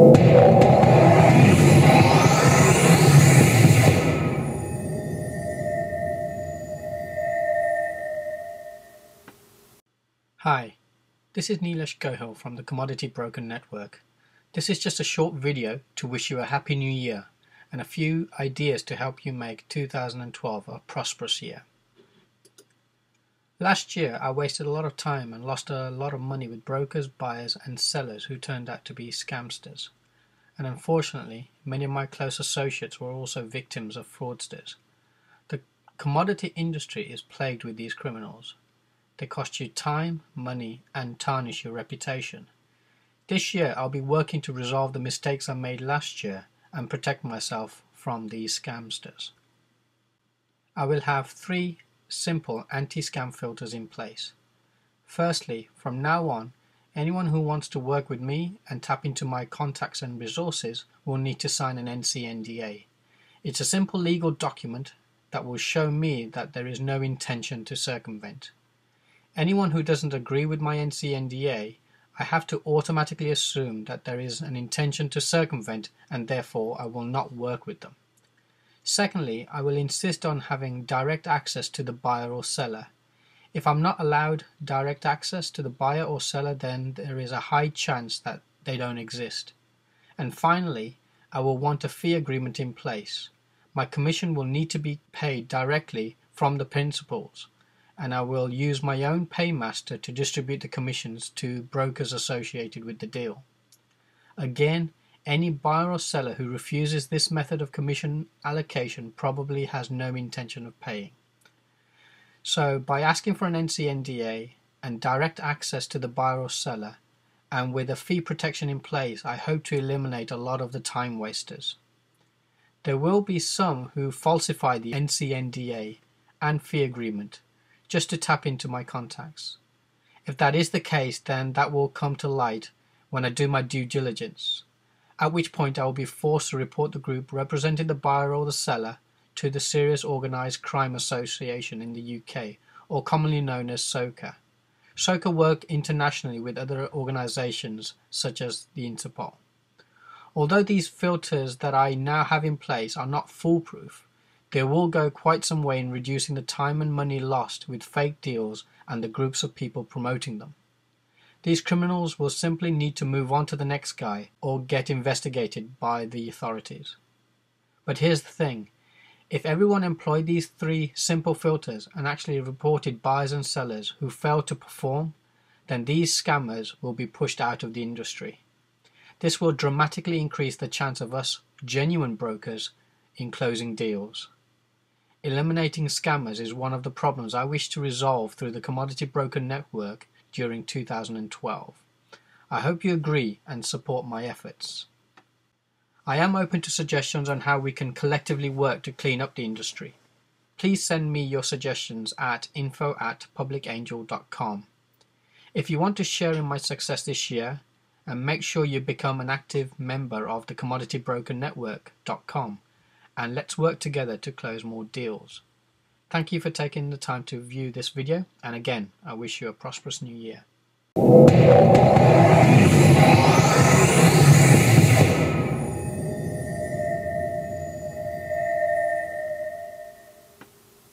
Hi, this is Nilesh Gohil from the Commodity Broker Network. This is just a short video to wish you a happy new year and a few ideas to help you make 2012 a prosperous year. Last year I wasted a lot of time and lost a lot of money with brokers, buyers and sellers who turned out to be scamsters. And unfortunately, many of my close associates were also victims of fraudsters. The commodity industry is plagued with these criminals. They cost you time, money, and tarnish your reputation. This year I'll be working to resolve the mistakes I made last year and protect myself from these scamsters. I will have 3 simple anti-scam filters in place. Firstly, from now on, anyone who wants to work with me and tap into my contacts and resources will need to sign an NCNDA. It's a simple legal document that will show me that there is no intention to circumvent. Anyone who doesn't agree with my NCNDA, I have to automatically assume that there is an intention to circumvent and therefore I will not work with them. Secondly, I will insist on having direct access to the buyer or seller. If I'm not allowed direct access to the buyer or seller, then there is a high chance that they don't exist. And finally, I will want a fee agreement in place. My commission will need to be paid directly from the principals, and I will use my own paymaster to distribute the commissions to brokers associated with the deal. Again, any buyer or seller who refuses this method of commission allocation probably has no intention of paying. So by asking for an NCNDA and direct access to the buyer or seller, and with a fee protection in place, I hope to eliminate a lot of the time wasters. There will be some who falsify the NCNDA and fee agreement just to tap into my contacts. If that is the case, then that will come to light when I do my due diligence, at which point I will be forced to report the group representing the buyer or the seller to the Serious Organised Crime Association in the UK, or commonly known as SOCA. SOCA work internationally with other organisations such as the Interpol. Although these filters that I now have in place are not foolproof, they will go quite some way in reducing the time and money lost with fake deals and the groups of people promoting them. These criminals will simply need to move on to the next guy or get investigated by the authorities. But here's the thing, if everyone employed these 3 simple filters and actually reported buyers and sellers who failed to perform, then these scammers will be pushed out of the industry. This will dramatically increase the chance of us genuine brokers in closing deals. Eliminating scammers is one of the problems I wish to resolve through the Commodity Broker Network during 2012. I hope you agree and support my efforts. I am open to suggestions on how we can collectively work to clean up the industry. Please send me your suggestions at info@publicangel.com. If you want to share in my success this year, and make sure you become an active member of the commoditybrokerNetwork.com, and let's work together to close more deals. Thank you for taking the time to view this video, and again, I wish you a prosperous new year.